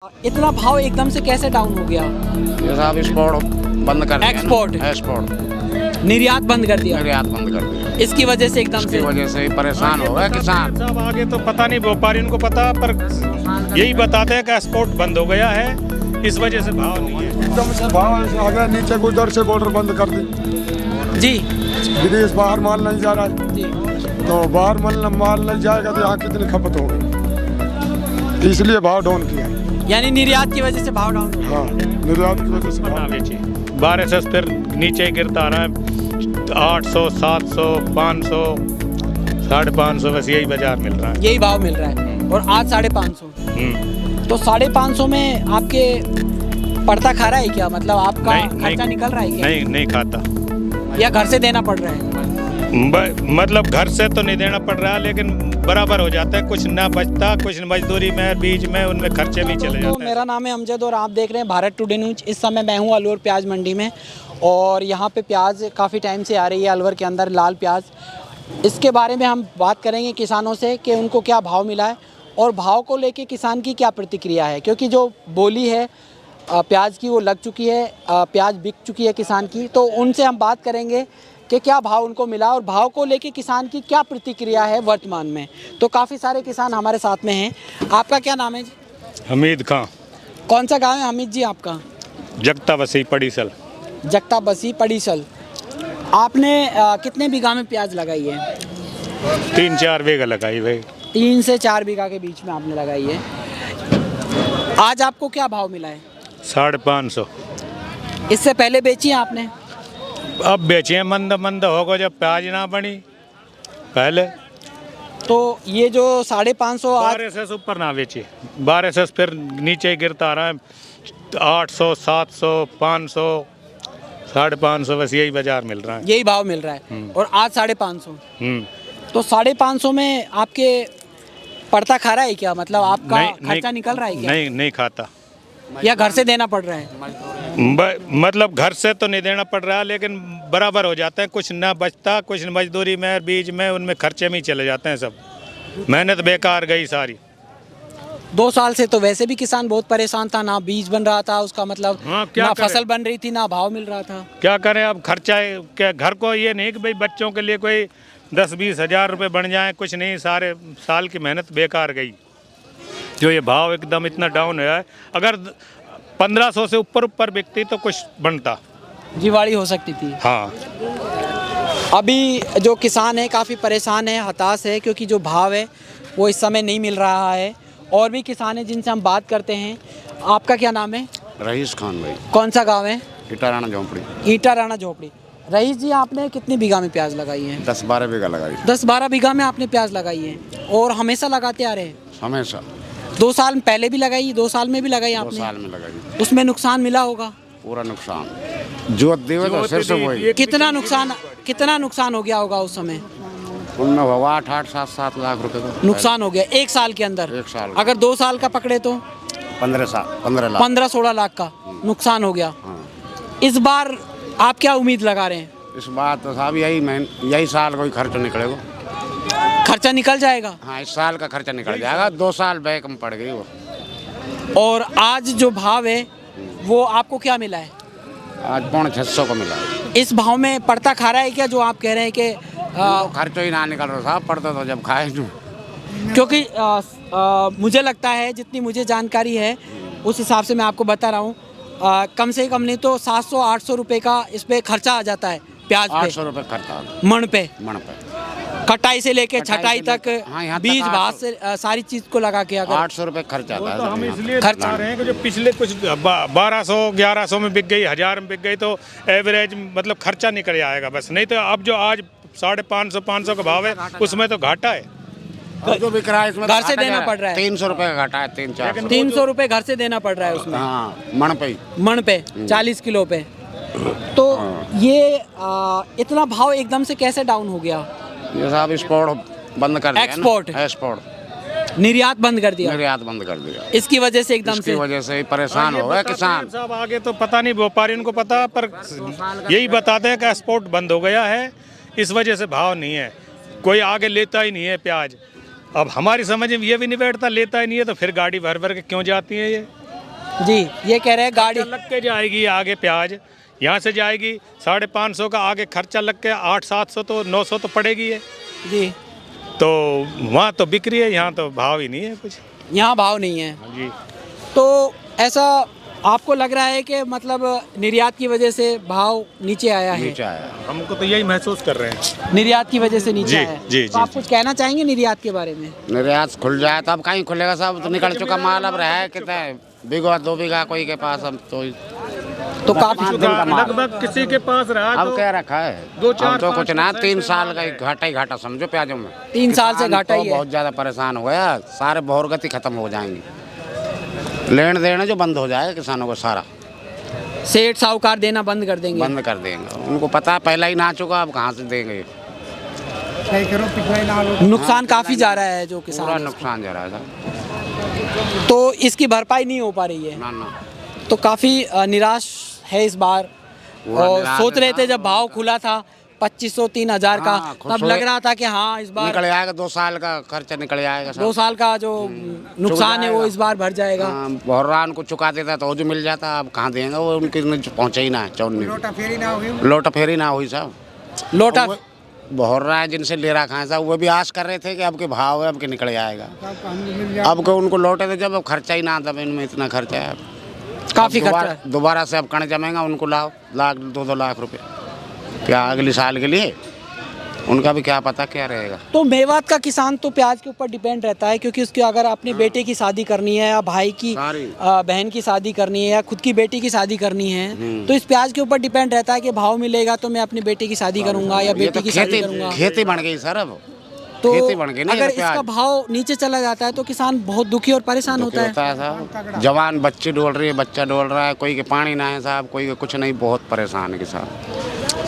इतना भाव एकदम से कैसे डाउन हो गया? ये साहब एक्सपोर्ट बंद कर दिया। एक्सपोर्ट निर्यात बंद कर दिया। निर्यात बंद कर दिया। इसकी वजह से एकदम इसकी वजह से परेशान हो गए किसान। साहब आगे तो पता नहीं, व्यापारियों को पता, पर यही बताते हैं कि एक्सपोर्ट बंद हो गया है, इस वजह से भाव नहीं है। एकदम से भाव आ गया नीचे, कोई दर से बॉर्डर बंद कर दी जी विदेश, बाहर माल नहीं जा रहा है, जी तो बाहर माल नहीं जाएगा तो यहाँ कितनी खपत होगी, इसलिए भाव डाउन किया। यानी निर्यात की वजह से भाव डाउन हो गया। हाँ, निर्यात की वजह से ना भाव। बेचे 1200 फिर नीचे ही गिरता रहा है, 800 700 500 550, बस यही बाजार मिल रहा है। यही भाव मिल रहा है और आज 550। तो 550 में आपके पड़ता खा रहा है क्या? मतलब आपका खर्चा निकल रहा है क्या? नहीं खाता, या घर से देना पड़ रहा है? मतलब घर से तो नहीं देना पड़ रहा, लेकिन बराबर हो जाता है, कुछ ना बचता, कुछ मजदूरी में बीच में उनमें खर्चे भी चले तो जाते हैं। मेरा नाम है अमजद और आप देख रहे हैं भारत टुडे न्यूज। इस समय मैं हूँ अलवर प्याज मंडी में और यहाँ पे प्याज काफ़ी टाइम से आ रही है अलवर के अंदर, लाल प्याज। इसके बारे में हम बात करेंगे किसानों से कि उनको क्या भाव मिला है और भाव को लेके किसान की क्या प्रतिक्रिया है, क्योंकि जो बोली है प्याज की वो लग चुकी है, प्याज बिक चुकी है किसान की। तो उनसे हम बात करेंगे कि क्या भाव उनको मिला और भाव को लेके किसान की क्या प्रतिक्रिया है वर्तमान में। तो काफ़ी सारे किसान हमारे साथ में हैं। आपका क्या नाम है जी? हमीद खां, कौन सा गांव है हमीद जी आपका? जगता बसी पड़ीसल। जगता बसी पड़ीसल। आपने कितने बीघा में प्याज लगाई है? 3-4 बीघा लगाई भाई। 3 से 4 बीघा के बीच में आपने लगाई है। आज आपको क्या भाव मिला है? 550। इससे पहले बेची है आपने? अब बेचे मंद होगा जब प्याज ना बनी पहले। तो ये जो 550 आज 1200 से ऊपर ना बेचे, 1200 से फिर नीचे ही गिरता रहा है, 800 700 500 550, बस यही बाजार मिल रहा है। यही भाव मिल रहा है और आज 550। तो 550 में आपके पड़ता खा रहा है क्या? मतलब आपका खर्चा निकल रहा है क्या? नहीं खाता, या घर से देना पड़ रहा है? मतलब घर से तो नहीं देना पड़ रहा, लेकिन बराबर हो जाता है, कुछ ना बचता, कुछ मजदूरी में बीच में उनमें खर्चे में ही चले जाते हैं, सब मेहनत बेकार गई सारी। 2 साल से तो वैसे भी किसान बहुत परेशान था, ना बीज बन रहा था उसका, मतलब हाँ, क्या ना करें? फसल बन रही थी, ना भाव मिल रहा था। क्या करें अब, खर्चा है क्या घर को, ये नहीं कि भाई बच्चों के लिए कोई 10-20 हज़ार रुपये बन जाए, कुछ नहीं, सारे साल की मेहनत बेकार गई। जो ये भाव एकदम इतना डाउन है, अगर 1500 से ऊपर बिकती तो कुछ बनता, दिवाली हो सकती थी। हाँ। अभी जो किसान है काफ़ी परेशान है, हताश है, क्योंकि जो भाव है वो इस समय नहीं मिल रहा है। और भी किसान हैं जिनसे हम बात करते हैं। आपका क्या नाम है? रईस खान भाई, कौन सा गांव है? इटाराना झोंपड़ी। ईटा राणा झोपड़ी। रईस जी, आपने कितनी बीघा में प्याज लगाई है? 10-12 बीघा लगाई 10-12 बीघा में आपने प्याज लगाई है और हमेशा लगाते आ रहे हैं? हमेशा। 2 साल पहले भी लगाई, 2 साल में भी लगाई 2 आपने? साल में लगाई, उसमें नुकसान मिला होगा? पूरा नुकसान। जोत देवे तो सिर से वही, कितना नुकसान हो गया होगा उस समय? उनमें हुआ 8-7 लाख रुपए का नुकसान हो गया 1 साल के अंदर? 1 साल। अगर 2 साल का पकड़े तो 15 लाख। 15-16 लाख का नुकसान हो गया। हाँ। इस बार आप क्या उम्मीद लगा रहे हैं? इस बात तो साहब यही साल कोई खर्च निकलेगा। खर्चा निकल जाएगा? हाँ, इस साल का खर्चा निकल जाएगा, 2 साल बैक में पड़ गई वो। और आज जो भाव है वो आपको क्या मिला है? आज 550 को मिला। इस भाव में पड़ता खा रहा है क्या, जो आप कह रहे हैं कि खर्चो ही ना निकल रहा साहब, पड़ता तो जब खाए जो। क्योंकि मुझे लगता है, जितनी मुझे जानकारी है उस हिसाब से मैं आपको बता रहा हूँ, कम से कम नहीं तो 700-800 रुपये का इस पे खर्चा आ जाता है प्याज पे। 800 रुपये खर्चा मण पे, कटाई से लेके कटाई छटाई से तक, हाँ, यहाँ तक बीज 800 भाव से सारी चीज को लगा के अगर 800 रुपये खर्च आता तो हम है। इसलिए बता रहे हैं कि जो पिछले कुछ 1200-1100 में बिक गई, 1000 में बिक गई, तो एवरेज मतलब खर्चा निकल आएगा बस। नहीं तो अब जो आज 550-500 का भाव है उसमें तो घाटा है। जो बिक रहा है इसमें घर से देना पड़ रहा है। 300 रुपये का घाटा है, 300-400। 300 रुपये घर से देना पड़ रहा है उसमें। हाँ, मण पे ही। मण पे 40 किलो पे। तो ये इतना भाव एकदम से कैसे डाउन हो गया? ये साहब एक्सपोर्ट बंद कर दिया ना। एक्सपोर्ट निर्यात बंद कर दिया। निर्यात बंद कर दिया। इसकी वजह से एकदम इसकी से वजह से परेशान हो गए किसान। साहब आगे तो पता नहीं, व्यापारियों को पता, पर यही बताते हैं कि एक्सपोर्ट बंद हो गया है, इस वजह से भाव नहीं है, कोई आगे लेता ही नहीं है प्याज। अब हमारी समझ में ये भी नहीं बैठता, लेता ही नहीं है तो फिर गाड़ी भर भर के क्यों जाती है ये। जी, ये कह रहे हैं गाड़ी लग के जाएगी आगे प्याज, यहाँ से जाएगी 550 का, आगे खर्चा लग के 800-700 तो 900 तो पड़ेगी है जी। तो वहाँ तो बिक्री है, यहाँ तो भाव ही नहीं है कुछ। यहाँ भाव नहीं है। हाँ जी। तो ऐसा आपको लग रहा है कि मतलब निर्यात की वजह से भाव नीचे आया है? नीचे आया। हमको तो यही महसूस कर रहे हैं। निर्यात की वजह से नीचे जी, आया है। जी, तो आप जी, कुछ कहना चाहेंगे निर्यात के बारे में? निर्यात खुल जाए तो अब कहीं खुलेगा, सब तो निकल चुका माल, अब रहा है कितना बीघा 2 बीघा कोई के पास, अब तो काफी 5 दिन का माल लगभग किसी के पास रहा अब तो क्या रखा है। 2-4 अब तो कुछ ना 3 साल का घाटा ही घाटा समझो प्याजों में। 3 साल से किसान घाटा तो ही है। बहुत ज्यादा परेशान हो गया, सारे बहुरगति खत्म हो जाएंगी, लेन देन जो बंद हो जाएगा किसानों को सारा, सेठ साहूकार देना बंद कर देंगे। बंद कर देंगे। उनको पता है पहला ही ना चुका, अब कहाँ से देंगे। नुकसान काफी जा रहा है जो पूरा किसान है। नुकसान जा रहा है। तो इसकी भरपाई नहीं हो पा रही है, ना ना तो काफी निराश है इस बार। पूरा और निराश सोच रहे है। थे जब भाव खुला था 2500-3000 का, हाँ, खुश तब हुए। लग रहा था कि हाँ इस बार निकल आएगा, 2 साल का खर्चा निकल आएगा सब। 2 साल का जो नुकसान है वो जाएगा। इस बार भर जाएगा। हाँ, बहुरान को चुका देता तो जो मिल जाता, अब कहाँ देंगे वो, उनके पहुँचे ही ना है। लोटा फेरी ना हुई साहब। लोटा बहुत रहा है जिनसे ले रखा है साहब, वो भी आस कर रहे थे कि अब के भाव है, अब के निकल जाएगा। अब को उनको लौटे थे जब, अब खर्चा ही ना आता, इनमें इतना खर्चा है। काफी अब खर्चा दोबारा से अब कण जमेगा, उनको लाओ 1-2 लाख रुपए क्या अगले साल के लिए, उनका भी क्या पता क्या रहेगा। तो मेवात का किसान तो प्याज के ऊपर डिपेंड रहता है, क्योंकि उसके अगर अपने बेटे की शादी करनी है या भाई की सारी। बहन की शादी करनी है या खुद की बेटी की शादी करनी है, तो इस प्याज के ऊपर डिपेंड रहता है कि भाव मिलेगा तो मैं अपनी बेटी की शादी करूंगा या ये बेटी तो की शादी करूंगा। खेती बन गई सर, अब तो खेती बन गई ना, अगर ये प्याज। इसका भाव नीचे चला जाता है तो किसान बहुत दुखी और परेशान होता है। साहब, जवान बच्ची डोल रही है, बच्चा डोल रहा है, कोई के पानी ना है साहब, कोई के कुछ नहीं, बहुत परेशान है किसान।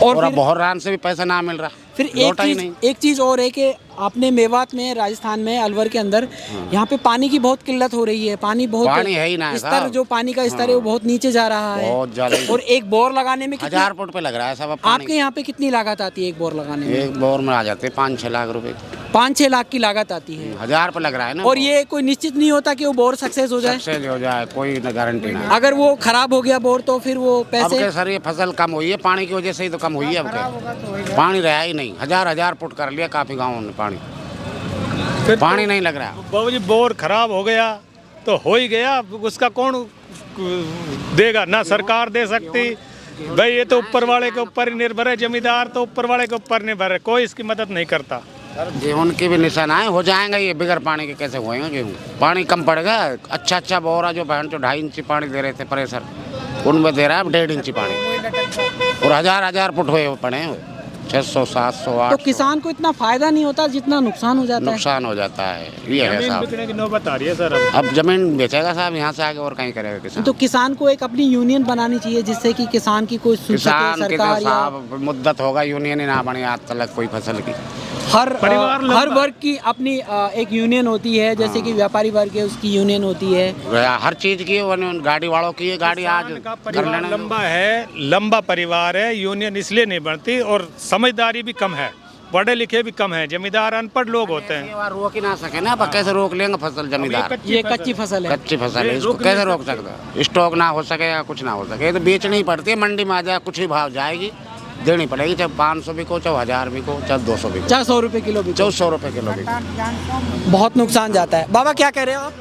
और अब बहुरान से भी पैसा ना मिल रहा, फिर लौटा ही नहीं। एक चीज़ और है कि आपने मेवात में, राजस्थान में, अलवर के अंदर यहाँ पे पानी की बहुत किल्लत हो रही है। पानी पानी है ही ना है स्तर, साहब। जो पानी का स्तर है वो बहुत नीचे जा रहा है। बहुत ज्यादा। और एक बोर लगाने में 1000 फुट पे लग रहा है साहब। आपके यहाँ पे कितनी लागत आती है एक बोर लगाने में? एक बोर में आ जाते 5-6 लाख रुपए, 5-6 लाख की लागत आती है। 1000 पे लग रहा है ना। और ये कोई निश्चित नहीं होता कि वो बोर सक्सेस हो जाए। सक्सेस हो जाए कोई गारंटी ना। अगर वो खराब हो गया बोर तो फिर वो अब पैसे के सर ये फसल कम हुई है, पानी की वजह से ही तो कम हुई है। अब के पानी रहा ही नहीं, 1000 फुट कर लिया काफी गाँव में, पानी नहीं लग रहा। बाबूजी बोर खराब हो गया तो हो ही गया, उसका कौन देगा? ना सरकार दे सकती भाई, ये तो ऊपर वाले के ऊपर ही निर्भर है। जमींदार तो ऊपर वाले के ऊपर निर्भर है, कोई इसकी मदद नहीं करता। गेहूं के भी निशान आए हो जाएंगे, ये बिगर पानी के कैसे होएंगे गेहूं? पानी कम पड़ेगा। अच्छा बोरा जो बहन जो 2.5 इंची पानी दे रहे थे प्रेशर, उनमें दे रहा है अब 1.5 इंची पानी। और 1000 फुट हुए पड़े हैं, 600, 700, 800। तो किसान को इतना फायदा नहीं होता जितना नुकसान हो जाता है। नुकसान हो जाता है, ये है जमीन साहब। बिकने की नौबत आ रही है सर। अब जमीन बेचेगा साहब यहाँ से आगे, और कहीं करेगा किसान? तो किसान को एक अपनी यूनियन बनानी चाहिए जिससे कि किसान की कोई सुन सके किसान की तो सरकार, या साहब मुद्दत होगा, यूनियन ही ना बनी आज तक कोई फसल की। हर परिवार हर वर्ग की अपनी एक यूनियन होती है, जैसे कि व्यापारी वर्ग है उसकी यूनियन होती है। हर चीज की गाड़ी वालों की है, गाड़ी आज का कर परिवार लेना। लंबा है, लंबा परिवार है, यूनियन इसलिए नहीं बनती। और समझदारी भी कम है, पढ़े लिखे भी कम है, जमींदार अनपढ़ लोग होते हैं। ये बार रोक ही ना सके ना, अब कैसे रोक लेंगे फसल जमींदार? ये कच्ची फसल है। कच्ची फसल है, इसको कैसे रोक सकता है? स्टॉक ना हो सके या कुछ ना हो सके, ये तो बेचनी ही पड़ती है। मंडी में आ जाए कुछ ही भाव जाएगी, देनी पड़ेगी, चाहे 500 बिको, चाहे 1000 बिको, चाहे 200 बिको, 400 रुपए किलो भी। 400 रुपए किलो बिको। बहुत नुकसान जाता है। बाबा क्या कह रहे हो आप?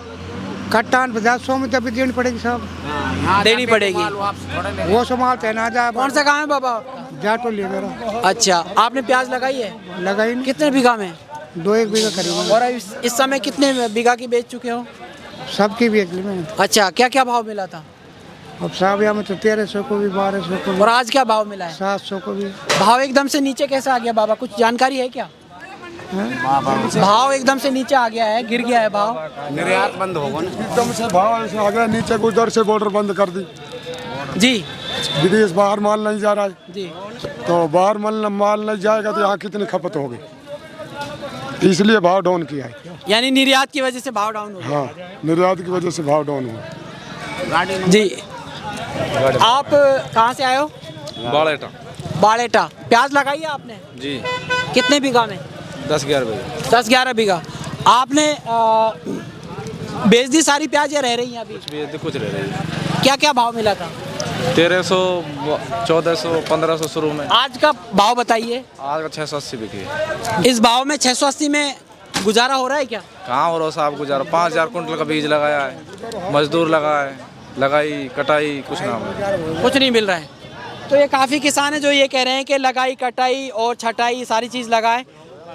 कट्टान 50 में तभी देनी पड़ेगी साहब, यहाँ देनी जाके पड़ेगी। माल वापस थोड़े ले। वो संभालते ना जाए। कौन सा काम है बाबा? जाटो लिए मेरा अच्छा, आपने प्याज लगाई है? लगाई नहीं, कितने बीघा में? 2-1 बीघा करीब। और इस समय कितने बीघा की बेच चुके हो? सबकी भी अगली में। अच्छा, क्या क्या भाव मिला था? अब साहब यहाँ में तो 1300 को भी, 1200 को भी, और आज क्या भाव मिला है? 700 को भी। भाव एकदम से नीचे कैसे आ गया बाबा, कुछ जानकारी है क्या? भाव एकदम से नीचे आ गया है, गिर गया है भाव। निर्यात बंद होगा ना, एकदम से भाव ऐसे आ गया नीचे, कुछ दर से बॉर्डर बंद कर दी, जी विदेश बाहर माल नहीं जा रहा है, जी। तो बाहर माल नहीं जाएगा तो यहाँ कितनी खपत होगी, इसलिए भाव डाउन किया है। यानी निर्यात की वजह से भाव डाउन हो गया। हाँ, निर्यात की वजह से भाव डाउन हुआ। जी, आप कहाँ से आए हो? बाड़ेटा। बाड़ेटा। प्याज लगाई है आपने? जी, कितने बीघा में? 10-11 बजे। 10-11 बीघा। आपने बेच दी सारी प्याज या रह रही है अभी? कुछ रह रही है। क्या क्या भाव मिला था? 1300, 1400, 1500 शुरू में। आज का भाव बताइए। आज का 680 बिकी है। इस भाव में 680 में गुजारा हो रहा है क्या? कहाँ हो रहा साहब गुजारा? 5000 कुंटल का बीज लगाया है, मजदूर लगाए, लगाई कटाई, कुछ ना हो। कुछ नहीं मिल रहा है। तो ये काफ़ी किसान हैं जो ये कह रहे हैं कि लगाई कटाई और छटाई सारी चीज़ लगाए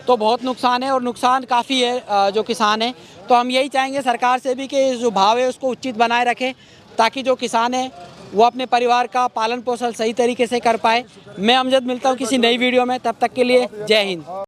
तो बहुत नुकसान है, और नुकसान काफ़ी है जो किसान हैं। तो हम यही चाहेंगे सरकार से भी कि जो भाव है उसको उचित बनाए रखें, ताकि जो किसान है वो अपने परिवार का पालन पोषण सही तरीके से कर पाए। मैं अमजद मिलता हूँ किसी नई वीडियो में, तब तक के लिए जय हिंद।